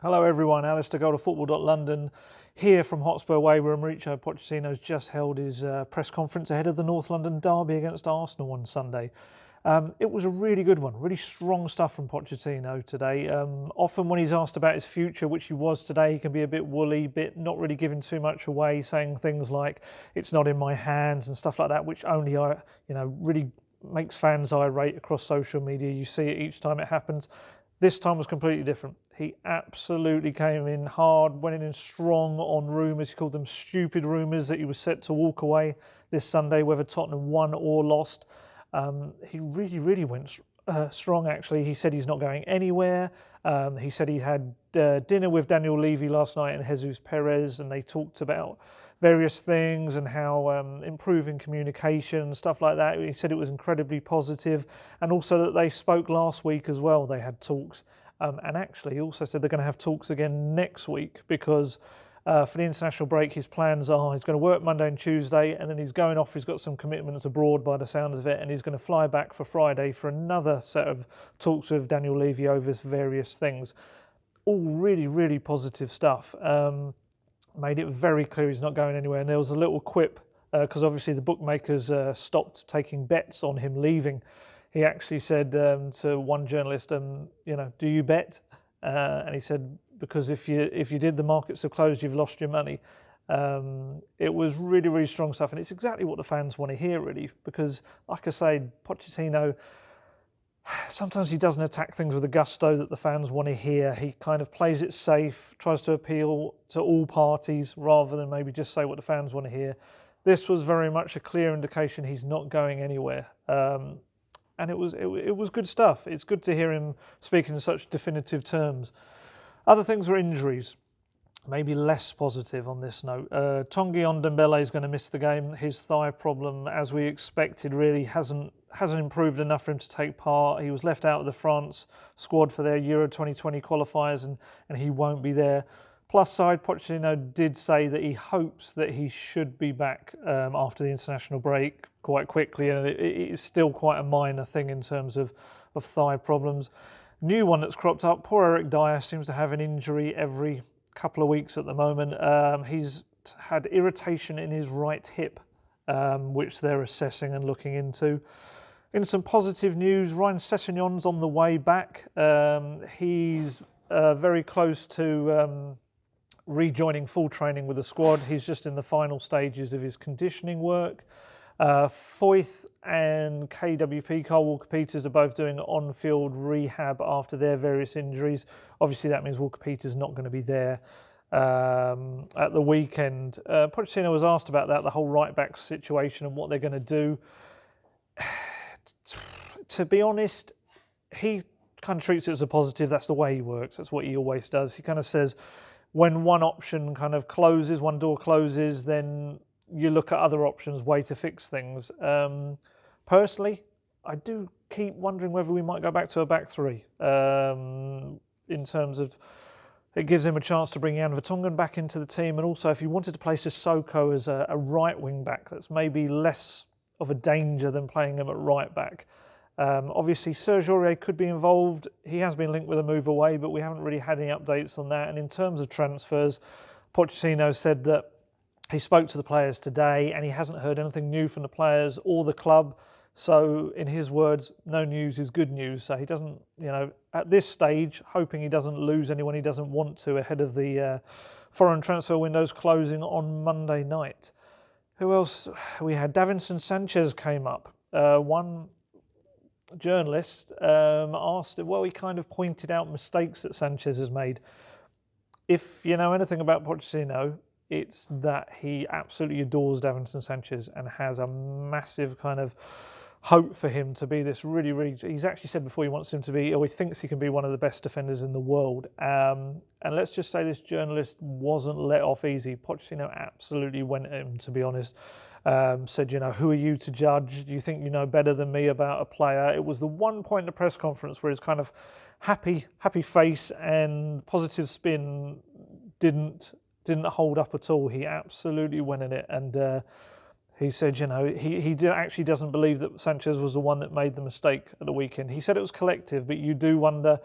Hello everyone, Alistair Gold of Football.London here from Hotspur Way, where Mauricio Pochettino has just held his press conference ahead of the North London derby against Arsenal on Sunday. It was a really good one, really strong stuff from Pochettino today. Often when he's asked about his future, which he was today, he can be a bit woolly, not really giving too much away, saying things like "it's not in my hands" and stuff like that, which only really makes fans irate across social media. You see it each time it happens. This time was completely different. He absolutely came in hard, went in strong on rumours. He called them stupid rumours that he was set to walk away this Sunday, whether Tottenham won or lost. He really went strong, actually. He said he's not going anywhere. He said he had dinner with Daniel Levy last night and Jesus Perez, and they talked about various things and how improving communication and stuff like that. He said it was incredibly positive, and also that they spoke last week as well. They had talks, and actually he also said they're going to have talks again next week because for the international break, his plans are he's going to work Monday and Tuesday, and then he's going off. He's got some commitments abroad by the sounds of it, and he's going to fly back for Friday for another set of talks with Daniel Levy over various things. All really positive stuff. Made it very clear he's not going anywhere. And there was a little quip, because obviously the bookmakers stopped taking bets on him leaving. He actually said to one journalist, do you bet? And he said, because if you did, the markets have closed, you've lost your money. It was really strong stuff. And it's exactly what the fans want to hear, really, because like I say, Pochettino, sometimes he doesn't attack things with the gusto that the fans want to hear. He kind of plays it safe, tries to appeal to all parties rather than maybe just say what the fans want to hear. This was very much a clear indication he's not going anywhere. And it was good stuff. It's good to hear him speaking in such definitive terms. Other things were injuries. Maybe less positive on this note. Ndombele is going to miss the game. His thigh problem, as we expected, really hasn't improved enough for him to take part. He was left out of the France squad for their Euro 2020 qualifiers, and he won't be there. Plus side, Pochettino did say that he hopes that he should be back after the international break quite quickly, and it is still quite a minor thing in terms of thigh problems. New one that's cropped up, poor Eric Dyer seems to have an injury every couple of weeks at the moment. He's had irritation in his right hip, which they're assessing and looking into. In some positive news, Ryan Sessegnon's on the way back. He's very close to rejoining full training with the squad. He's just in the final stages of his conditioning work. Foyth and KWP, Carl Walker-Peters, are both doing on-field rehab after their various injuries. Obviously, that means Walker-Peters not going to be there at the weekend. Pochettino was asked about that, the whole right-back situation and what they're going to do. To be honest, he kind of treats it as a positive. That's the way he works. That's what he always does. He kind of says when one option kind of closes, one door closes, then you look at other options, way to fix things. Personally, I do keep wondering whether we might go back to a back three in terms of it gives him a chance to bring Jan Vertonghen back into the team, and also if he wanted to play Sissoko as a right wing back, that's maybe less of a danger than playing him at right back. Obviously, Serge Aurier could be involved. He has been linked with a move away, but we haven't really had any updates on that. And in terms of transfers, Pochettino said that he spoke to the players today and he hasn't heard anything new from the players or the club. So in his words, no news is good news. So he doesn't, at this stage, hoping he doesn't lose anyone he doesn't want to ahead of the foreign transfer windows closing on Monday night. Who else? We had Davinson Sanchez came up. One journalist asked, he kind of pointed out mistakes that Sanchez has made. If you know anything about Pochettino, it's that he absolutely adores Davinson Sanchez and has a massive kind of hope for him to be this really, he's actually said before he wants him to be, or he thinks he can be one of the best defenders in the world. And let's just say this journalist wasn't let off easy. Pochettino absolutely went at him, to be honest. Said, who are you to judge? Do you think you know better than me about a player? It was the one point in the press conference where his kind of happy face and positive spin didn't hold up at all. He absolutely went in it, and he said, he actually doesn't believe that Sanchez was the one that made the mistake at the weekend. He said it was collective, but you do wonder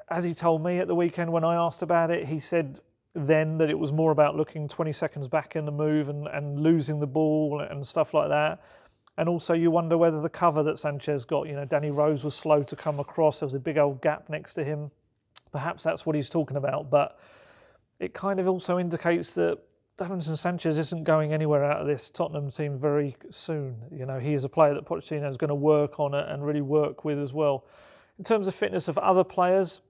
as he told me at the weekend when I asked about it, he said then that it was more about looking 20 seconds back in the move and losing the ball and stuff like that. And also you wonder whether the cover that Sanchez got, Danny Rose was slow to come across. There was a big old gap next to him. Perhaps that's what he's talking about. But it kind of also indicates that Davinson Sanchez isn't going anywhere out of this Tottenham team very soon. He is a player that Pochettino is going to work on it and really work with as well. In terms of fitness of other players,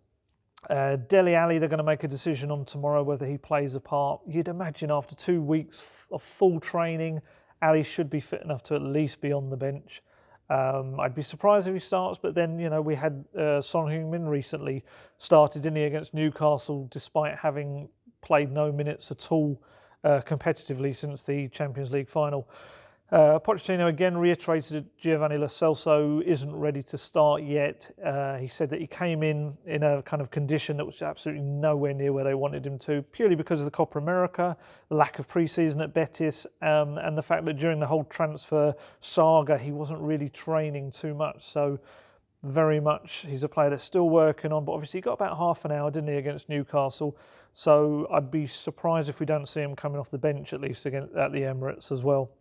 Dele Alli, they're going to make a decision on tomorrow whether he plays a part. You'd imagine after 2 weeks of full training, Ali should be fit enough to at least be on the bench. I'd be surprised if he starts, but then, we had Son Heung-min recently started, didn't he, against Newcastle, despite having played no minutes at all competitively since the Champions League final. Pochettino again reiterated that Giovanni Lo Celso isn't ready to start yet. He said that he came in a kind of condition that was absolutely nowhere near where they wanted him to, purely because of the Copa America, the lack of pre-season at Betis, and the fact that during the whole transfer saga he wasn't really training too much. So very much he's a player that's still working on, but obviously he got about half an hour, didn't he, against Newcastle. So I'd be surprised if we don't see him coming off the bench at least at the Emirates as well.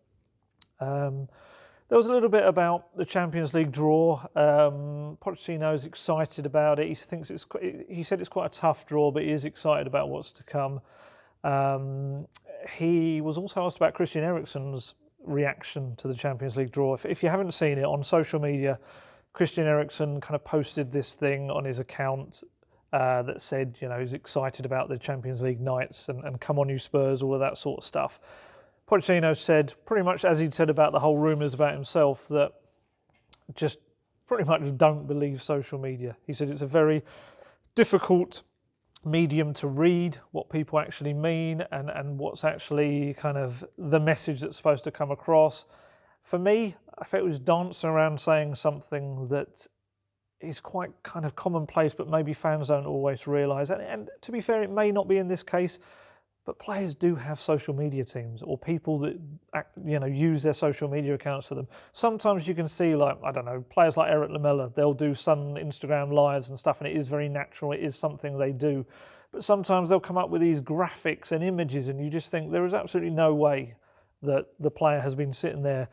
There was a little bit about the Champions League draw. Pochettino's excited about it. He said it's quite a tough draw, but he is excited about what's to come. He was also asked about Christian Eriksen's reaction to the Champions League draw. If you haven't seen it on social media, Christian Eriksen kind of posted this thing on his account that said, he's excited about the Champions League nights and come on you Spurs, all of that sort of stuff. Pochettino said, pretty much as he'd said about the whole rumours about himself, that just pretty much don't believe social media. He said it's a very difficult medium to read what people actually mean and what's actually kind of the message that's supposed to come across. For me, I felt it was dancing around saying something that is quite kind of commonplace, but maybe fans don't always realise. And to be fair, it may not be in this case, but players do have social media teams or people that use their social media accounts for them. Sometimes you can see, players like Eric Lamela, they'll do some Instagram lives and stuff, and it is very natural. It is something they do. But sometimes they'll come up with these graphics and images, and you just think there is absolutely no way that the player has been sitting there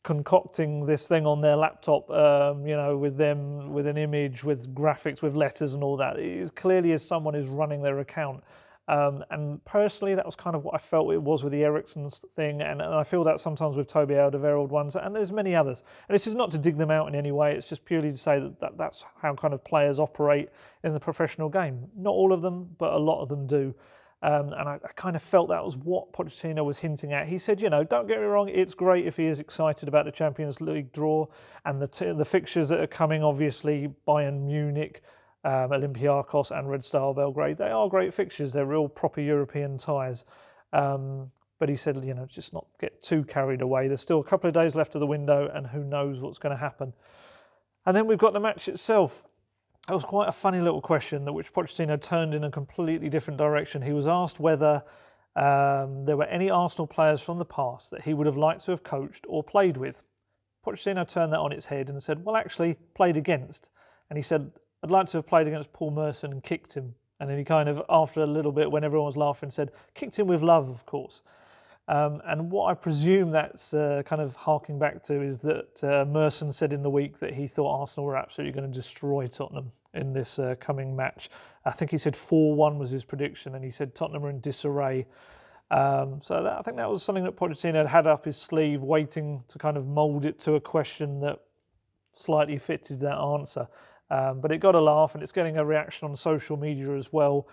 concocting this thing on their laptop, with an image, with graphics, with letters and all that. It is clearly as someone who's running their account. And personally, that was kind of what I felt it was with the Eriksen thing, and I feel that sometimes with Toby Alderweireld ones, and there's many others. And this is not to dig them out in any way, it's just purely to say that's how kind of players operate in the professional game. Not all of them, but a lot of them do. And I kind of felt that was what Pochettino was hinting at. He said, don't get me wrong, it's great if he is excited about the Champions League draw and the fixtures that are coming, obviously, Bayern Munich, Olympiacos and Red Star Belgrade. They are great fixtures. They're real proper European ties. But he said, just not get too carried away. There's still a couple of days left of the window and who knows what's going to happen. And then we've got the match itself. It was quite a funny little question which Pochettino turned in a completely different direction. He was asked whether there were any Arsenal players from the past that he would have liked to have coached or played with. Pochettino turned that on its head and said, well, actually, played against. And he said, I'd like to have played against Paul Merson and kicked him. And then he kind of, after a little bit, when everyone was laughing, said, kicked him with love, of course. And what I presume that's kind of harking back to is that Merson said in the week that he thought Arsenal were absolutely going to destroy Tottenham in this coming match. I think he said 4-1 was his prediction, and he said Tottenham are in disarray. I think that was something that Pochettino had up his sleeve, waiting to kind of mould it to a question that slightly fitted that answer. But it got a laugh, and it's getting a reaction on social media as well.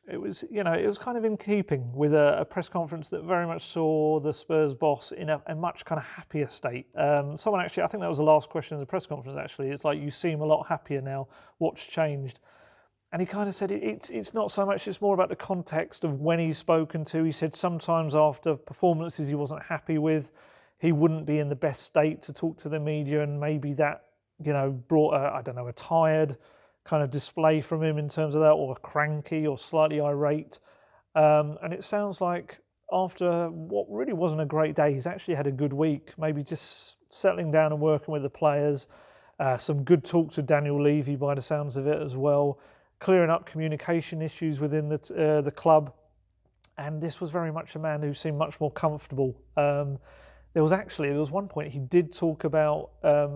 It was kind of in keeping with a press conference that very much saw the Spurs boss in a much kind of happier state. Someone actually, I think that was the last question of the press conference actually, it's like, you seem a lot happier now, what's changed? And he kind of said it's not so much, it's more about the context of when he's spoken to. He said sometimes after performances he wasn't happy with, he wouldn't be in the best state to talk to the media, and maybe that brought a tired kind of display from him in terms of that, or cranky or slightly irate. And it sounds like after what really wasn't a great day, he's actually had a good week, maybe just settling down and working with the players. Some good talks with Daniel Levy by the sounds of it as well, clearing up communication issues within the club. And this was very much a man who seemed much more comfortable. There was one point he did talk about there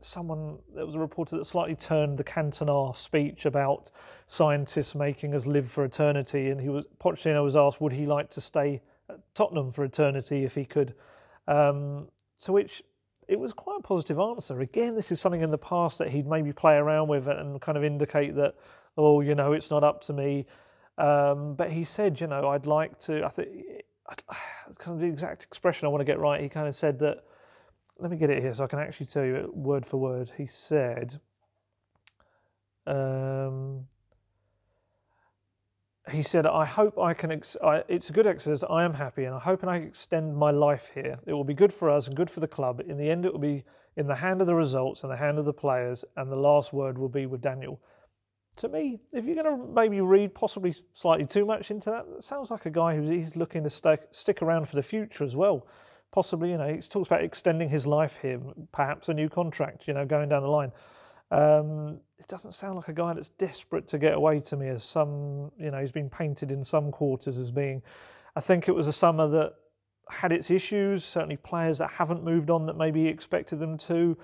was a reporter that slightly turned the Cantona speech about scientists making us live for eternity, and Pochettino was asked would he like to stay at Tottenham for eternity if he could, to which it was quite a positive answer. Again, this is something in the past that he'd maybe play around with and kind of indicate that, oh, it's not up to me. But he said, I'd like to, I think, kind of the exact expression I want to get right. He kind of said that, let me get it here so I can actually tell you it word for word. He said, I hope I can, it's a good exercise. I am happy and I hope I can extend my life here. It will be good for us and good for the club. In the end, it will be in the hand of the results and the hand of the players, and the last word will be with Daniel. To me, if you're going to maybe read possibly slightly too much into that, it sounds like a guy he's looking to stick around for the future as well. Possibly, he talks about extending his life here, perhaps a new contract, going down the line. It doesn't sound like a guy that's desperate to get away to me, as he's been painted in some quarters as being. I think it was a summer that had its issues, certainly players that haven't moved on that maybe he expected them to,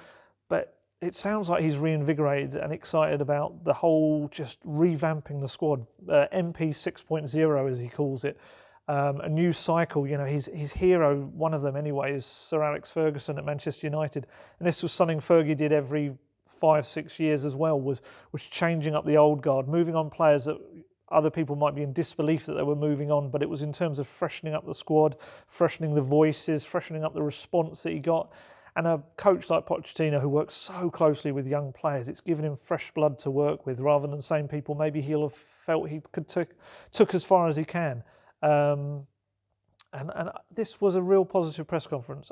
but it sounds like he's reinvigorated and excited about the whole just revamping the squad, MP 6.0 as he calls it, a new cycle. His hero, one of them anyway, is Sir Alex Ferguson at Manchester United, and this was something Fergie did every 5-6 years as well, was changing up the old guard, moving on players that other people might be in disbelief that they were moving on, but it was in terms of freshening up the squad, freshening the voices, freshening up the response that he got. And a coach like Pochettino, who works so closely with young players, it's given him fresh blood to work with, rather than the same people maybe he'll have felt he could took as far as he can. And this was a real positive press conference.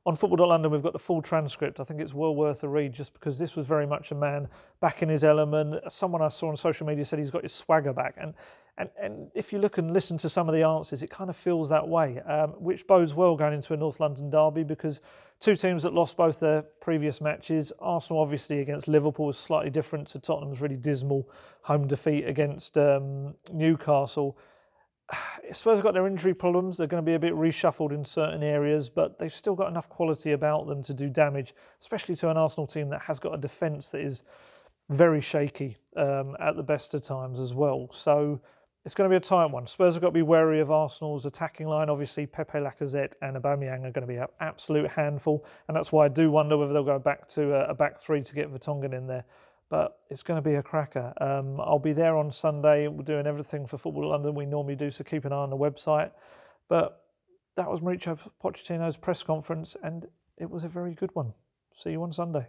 On Football.London we've got the full transcript. I think it's well worth a read, just because this was very much a man back in his element. Someone I saw on social media said he's got his swagger back. And if you look and listen to some of the answers, it kind of feels that way, which bodes well going into a North London derby, because two teams that lost both their previous matches. Arsenal obviously against Liverpool was slightly different to Tottenham's really dismal home defeat against Newcastle. Spurs have got their injury problems. They're going to be a bit reshuffled in certain areas, but they've still got enough quality about them to do damage, especially to an Arsenal team that has got a defence that is very shaky at the best of times as well. So it's going to be a tight one. Spurs have got to be wary of Arsenal's attacking line. Obviously, Pepe, Lacazette and Aubameyang are going to be an absolute handful, and that's why I do wonder whether they'll go back to a back three to get Vertonghen in there. But it's going to be a cracker. I'll be there on Sunday. We're doing everything for Football London we normally do, so keep an eye on the website. But that was Mauricio Pochettino's press conference, and it was a very good one. See you on Sunday.